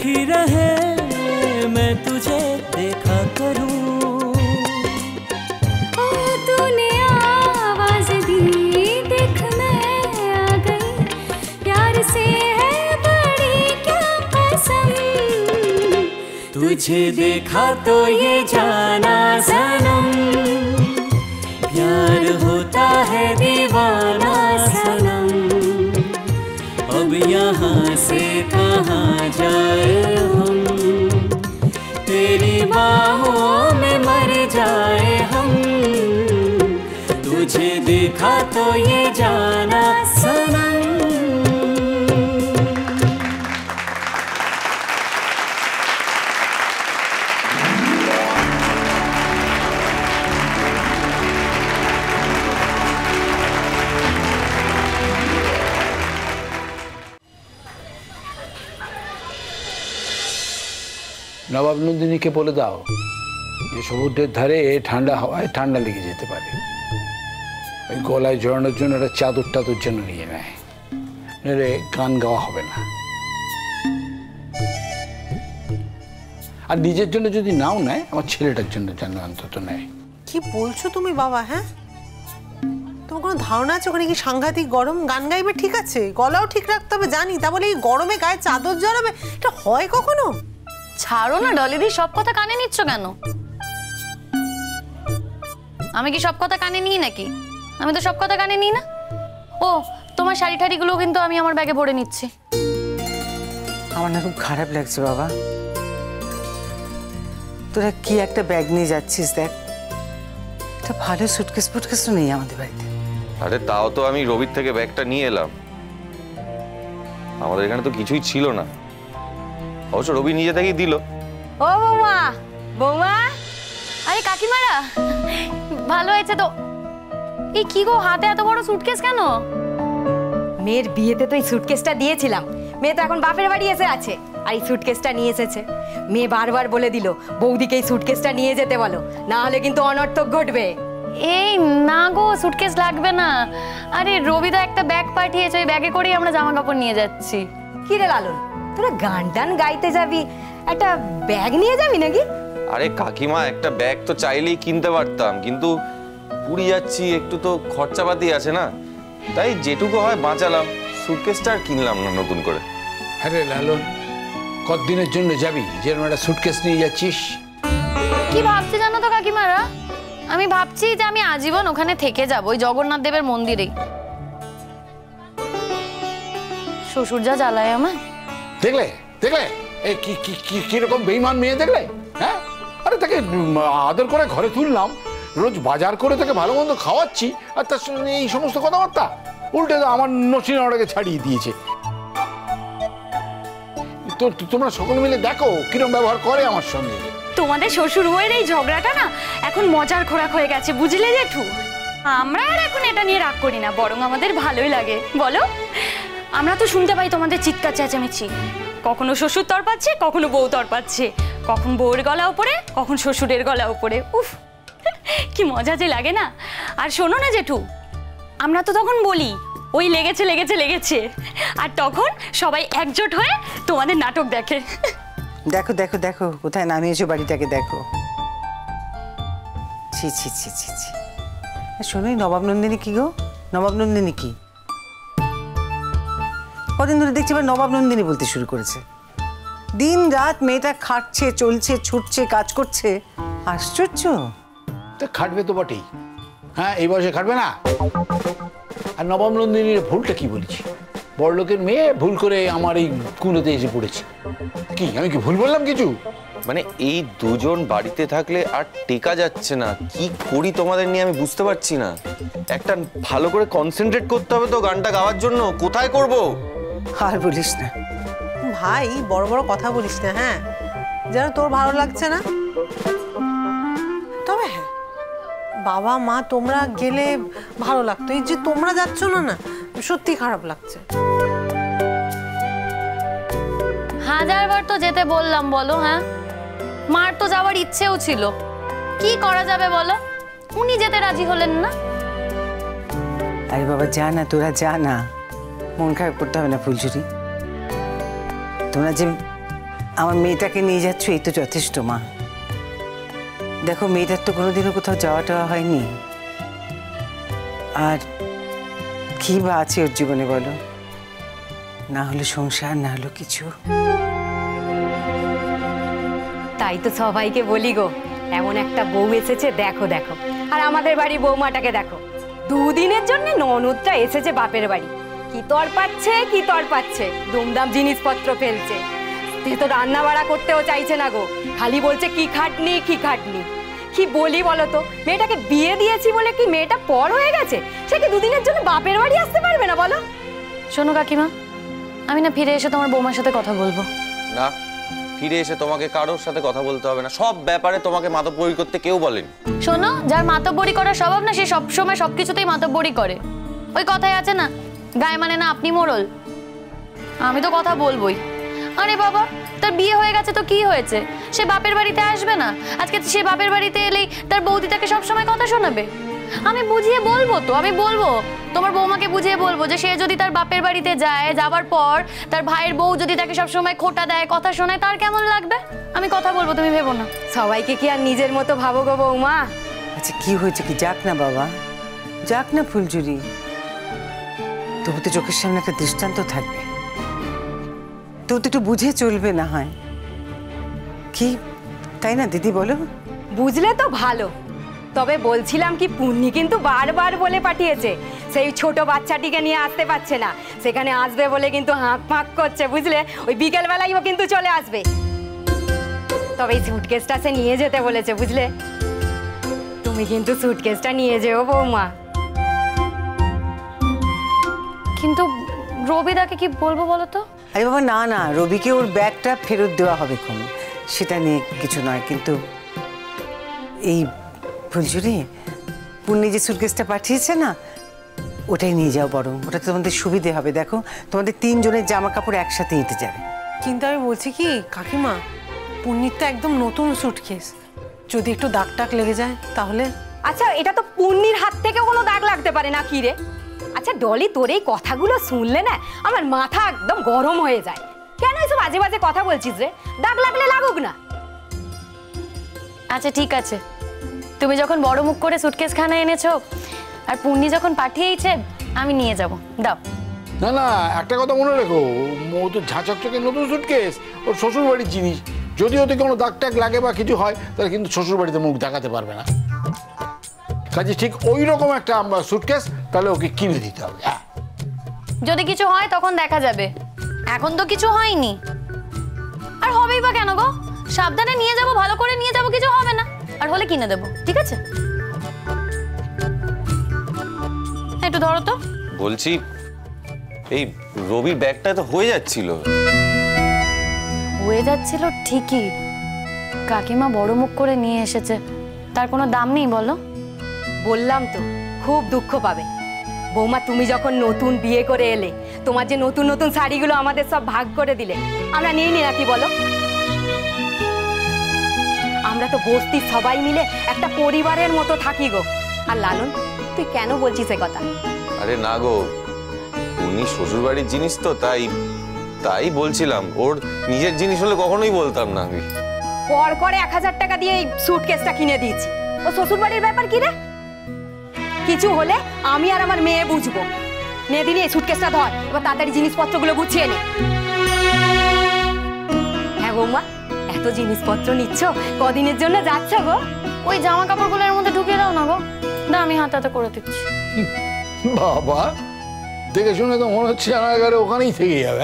बैठी रहे मैं तुझे देखा करूं। ओ तूने आवाज दी देख मैं आ गई, प्यार से है बड़ी क्या कसम। तुझे देखा तो ये जाना सनम, प्यार होता है दीवाना सनम। अब यहाँ से कहाँ जाए हम, तेरी बाहों में मर जाए हम। तुझे देखा तो ये जाना सनम। নবাব নন্দিনীকে বলে দাও যে সমুদ্রের ধারে ঠান্ডা হাওয়ায় ঠান্ডা লেগে যেতে পারে, ওই গলায় জড়ানোর জন্য একটা চাদর টাদর যেন নিয়ে নেয়, নইলে গান গাওয়া হবে না। আর নিজের জন্য যদি নাও নেয়, আমার ছেলেটার জন্য যেন অন্তত নেয়। কি বলছো তুমি বাবা? হ্যাঁ, তোমার কোনো ধারণা আছে ওখানে কি সাংঘাতিক গরম? গান গাইবে ঠিক আছে, গলাও ঠিক রাখতে হবে জানি, তা বলে এই গরমে গায়ে চাদর জড়াবে, এটা হয় কখনো? ছাড়ো না ডলিদি, সব কথা কানে নিচ্ছ কেন? আমি কি সব কথা কানে নিই নাকি? আমি তো সব কথা কানে নিই না। ও তোমার শাড়ি ঠাড়িগুলো কিন্তু আমি আমার ব্যাগে ভরে নিচ্ছি। আমার না খুব খারাপ লাগছে বাবা, তোরা কি একটা ব্যাগ নিয়ে যাচ্ছিস দেখ, একটা ভালো সুটকেস ফুটকেস তো নেই আমাদের বাড়িতে। আরে তাও তো আমি রবির থেকে ব্যাগটা নিয়ে এলাম, আমাদের এখানে তো কিছুই ছিল না। অবশ্য রবি নিজে থেকেই দিল। ও বৌমা, বৌমা, আরে কাকিমারা, ভালো হয়েছে তো। এই কি গো, হাতে এত বড় সুটকেস কেন? মেয়ের বিয়েতে তো এই সুটকেসটা দিয়েছিলাম, মেয়ে তো এখন বাপের বাড়ি এসে আছে, আর এই সুটকেসটা নিয়ে এসেছে। মেয়ে বারবার বলে দিল বৌদিকে এই সুটকেসটা নিয়ে যেতে বলো, না হলে কিন্তু অনর্থক ঘটবে। এই না গো, সুটকেস লাগবে না। আরে রবিদা একটা ব্যাগ পাঠিয়েছে, ওই ব্যাগে করেই আমরা জামা কাপড় নিয়ে যাচ্ছি। কি রে লালন, তোরা গান টান গাইতে যাবি, একটা ব্যাগ নিয়ে যাবি নাকি? আরে কাকিমা, একটা ব্যাগ তো চাইলেই কিনতে পারতাম, কিন্তু পুরী যাচ্ছি, একটু তো খরচাপাতি আছে না, তাই যেটুকু হয় বাঁচালাম। সুটকেসটা আর কিনলাম না নতুন করে। আরে লালন, কতদিনের জন্য যাবি যেরকম একটা সুটকেস নিয়ে যাচ্ছিস? কি ভাবছি জানো তো কাকিমারা, আমি ভাবছি যে আমি আজীবন ওখানে থেকে যাবো, ওই জগন্নাথ দেবের মন্দিরেই। শ্বশুর যা জ্বালায় আমায়। দেখলে দেখলে এই কিরকম বেইমান মেয়ে দেখলে? হ্যাঁ, আরে তাকে আদর করে ঘরে তুললাম, রোজ বাজার করে তাকে ভালো মন্দ খাওয়াচ্ছি, আর তার সঙ্গে এই সমস্ত কথাবার্তা। উল্টে আমার নসিনাটাকে ছাড়িয়ে দিয়েছে। তো তোমরা সকলে মিলে দেখো কিরকম ব্যবহার করে আমার সঙ্গে। তোমাদের শ্বশুর বউয়ের এই ঝগড়াটা না এখন মজার খোরাক হয়ে গেছে, বুঝলে জেঠু? আমরা আর এখন এটা নিয়ে রাগ করি না, বরং আমাদের ভালোই লাগে। বলো, আমরা তো শুনতে পাই তোমাদের চিৎকার চেঁচামেচি, কখনো শ্বশুর তরপাচ্ছে, কখনো বউ তরপাচ্ছে, কখন বউয়ের গলা উপরে, কখন শ্বশুরের গলা উপরে। উফ, কি মজা যে লাগে না। আর শোনো না জেঠু, আমরা তো তখন বলি ওই লেগেছে লেগেছে লেগেছে, আর তখন সবাই একজোট হয়ে তোমাদের নাটক দেখে। দেখো দেখো দেখো কোথায় নামিয়েছো বাড়িটাকে, দেখো। ছি ছি ছি ছি ছি। শোনোই নবাব নন্দিনী কি গো, নবাব নন্দিনী কি? কদিন ধরে দেখছি এবার নবাব নন্দিনী বলতে শুরু করেছে। দিন রাত মেয়েটা খাটছে, চলছে, ছুটছে, কাজ করছে। আশ্চর্য। তা খাটবে তো বটেই, হ্যাঁ, এই বয়সে খাটবে না? আর নবাব নন্দিনীর ভুলটা কি বলেছি? বড়লোকের মেয়ে ভুল করে আমার এই কুলোতে এসে পড়েছে। কি আমি কি ভুল বললাম কিছু? মানে এই দুজন বাড়িতে থাকলে আর টেকা যাচ্ছে না, কি করি তোমাদের নিয়ে আমি বুঝতে পারছি না। একটা ভালো করে কনসেন্ট্রেট করতে হবে তো গানটা গাওয়ার জন্য, কোথায় করব? আর বলিস না ভাই, বড় বড় কথা বলিস না। হ্যাঁ, যেন তোর ভালো লাগছে না। তবে হ্যাঁ, বাবা মা তোমরা গেলে ভালো লাগতো, এই যে তোমরা যাচ্ছ না, না সত্যি খারাপ লাগছে। হাজারবার তো যেতে বললাম, বলো। হ্যাঁ, মার তো যাওয়ার ইচ্ছেও ছিল, কি করা যাবে বলো, উনি যেতে রাজি হলেন না। আরে বাবা যা না, তোরা যা না, মন খারাপ করতে হবে না ফুলঝুরি। তোমরা যে আমার মেয়েটাকে নিয়ে যাচ্ছ, এই তো যথেষ্ট মা। দেখো মেয়েটার তো কোনোদিনও কোথাও যাওয়া টাওয়া হয়নি, আর কি বা আছে ওর জীবনে বলো? না হলো সংসার, না হলো কিছু। তাই তো সবাইকে বলি গো, এমন একটা বউ এসেছে দেখো দেখো। আর আমাদের বাড়ি বৌমাটাকে দেখো, দুদিনের জন্য ননদটা এসেছে বাপের বাড়ি, কি তর পাচ্ছে, দুমদাম জিনিসপত্র ফেলছে। সে তো রান্না বাড়া করতেও চাইছে না গো, খালি বলছে কি খাটনি। কি বলি বলো তো, মেয়েটাকে বিয়ে দিয়েছি বলে কি মেয়েটা পর হয়ে গেছে? সে কি দুদিনের জন্য বাপের বাড়ি আসতে পারবে না বলো? শোনো কাকিমা, আমি না ফিরে এসে তোমার বৌমার সাথে কথা বলবো। না, ফিরে এসে তোমাকে কারোর সাথে কথা বলতে হবে না, সব ব্যাপারে তোমাকে মাতব্বরি করতে কেউ বলেনি। শোনো, যার মাতব্বরি করার স্বভাব না, সে সবসময় সবকিছুতেই মাতব্বরি করে। ওই কথাই আছে না, গায়ে মানে না আপনি মোড়ল। আমি তো কথা বলবোই। আরে বাবা, তার বিয়ে হয়ে গেছে তো কি হয়েছে? সে বাপের বাড়িতে আসবে না? আজকে সে বাপের বাড়িতে এলেই তার বৌদি তাকে সবসময় কথা শোনাবে? আমি বুঝিয়ে বলবো তো, আমি বলবো তোমার বৌমাকে বুঝিয়ে বলবো যে সে যদি তার বাপের বাড়িতে যায়, যাবার পর তার ভাইয়ের বউ যদি তাকে সবসময় খোটা দেয়, কথা শোনায়, তার কেমন লাগবে? আমি কথা বলবো, তুমি ভেবো না। সবাইকে কি আর নিজের মতো ভাবো গো বৌমা? আচ্ছা কি হয়েছে কি, যাক না বাবা, যাক না ফুলঝুরি, তবু তো চোখের সামনে একটা দৃষ্টান্ত থাকবে, তো একটু বুঝে চলবে না হয় কি, তাই না দিদি বলো? বুঝলে তো ভালো, তবে বলছিলাম কি, পুণ্যি কিন্তু বারবার বলে পাঠিয়েছে সেই ছোট বাচ্চাটিকে নিয়ে আসতে পারছে না, সেখানে আসবে বলে কিন্তু হাঁক করছে, বুঝলে? ওই বিকেল বেলায় ও কিন্তু চলে আসবে, তবে এই সুটকেসটা সে নিয়ে যেতে বলেছে, বুঝলে? তুমি কিন্তু সুটকেসটা নিয়ে যেও বৌমা। কিন্তু রবিদাকে কি বলবো বলো তো? আরে বাবা না না, রবিকে ওর ব্যাগটা ফেরত দেওয়া হবে, সেটা নিয়ে কিছু নয়, কিন্তু এই ফুলঝুরি, পুণ্যি যে সুটকেসটা পাঠিয়েছে না, ওটাই নিয়ে যাও বরং, ওটা তোমাদের সুবিধে হবে। দেখো তোমাদের তিনজনের জামা কাপড় একসাথে নিতে যাবে। কিন্তু আমি বলছি কি কাকিমা, পুণ্যির তো একদম নতুন সুটকেস, যদি একটু দাগ টাক লেগে যায় তাহলে? আচ্ছা, এটা তো পুণ্যির হাত থেকে কোনো দাগ লাগতে পারে না কি রে? আচ্ছা ডলি, তোর এই কথাগুলো শুনলে না আমার মাথা একদম গরম হয়ে যায়। কেন এসব বাজে বাজে কথা বলছিস রে? দাগ লাগলে লাগুক না। আচ্ছা ঠিক আছে, তুমি যখন বড় মুখ করে সুটকেস খানা এনেছো আর পুণ্যি যখন পাঠিয়েছে, আমি নিয়ে যাব, দাও। না না, একটা কথা মনে রেখো, ও তো ঝাঁচকচকে নতুন সুটকেস, ওর শ্বশুর বাড়ির জিনিস, যদি ওতে কোনো দাগ টাগ লাগে বা কিছু হয়, তাহলে কিন্তু শ্বশুর বাড়িতে মুখ দেখাতে পারবে না। কাজে ঠিক ওই রকম একটা সুটকেস তাহলে ওকে কিনে দিতে হবে। যদি কিছু হয় তখন দেখা যাবে, এখন তো কিছু হয়নি, আর হবেই বা কেন গো? সাবধানে নিয়ে যাব, ভালো করে নিয়ে যাব, কিছু হবে না, আর হলে কিনে দেবো, ঠিক আছে? একটু ধরো তো। বলছি, এই রবির ব্যাগটা তো হয়ে যাচ্ছিল ঠিকই, কাকিমা বড় মুখ করে নিয়ে এসেছে, তার কোনো দাম নেই বলো? বললাম তো, খুব দুঃখ পাবে বৌমা। তুমি যখন নতুন বিয়ে করে এলে, তোমার যে নতুন নতুন শাড়িগুলো আমাদের সব ভাগ করে দিলে, আমরা নিয়ে নি নাকি বলো? আমরা তো বস্তির সবাই মিলে একটা পরিবারের মতো থাকি গো। আর লালন, তুই কেন বলছিস এ কথা? আরে না গো, উনি শ্বশুর বাড়ির জিনিস তো, তাই বলছিলাম, ওর নিজের জিনিস হলে কখনোই বলতাম না আমি। পর করে 1000 টাকা দিয়ে এই সুটকেসটা কিনে দিয়েছি, ও শ্বশুর বাড়ির ব্যাপার কি রে? কিছু হলে আমি আর আমার মেয়ে বুঝবো। নে দিনি এই সুটকেসটা ধর, এবার তাড়াতাড়ি জিনিসপত্রগুলো গুছিয়ে নে। হ্যাঁ বৌমা, এত জিনিসপত্র নিচ্ছ, কদিনের জন্য যাচ্ছ গো? ওই জামা কাপড়গুলোর মধ্যে ঢুকিয়ে দাও না গো, না আমি হাতে করে দিচ্ছি। বাবা, দেখে শুনে তো মনে হচ্ছে আমার ঘরে ওখানেই থেকে যাবে।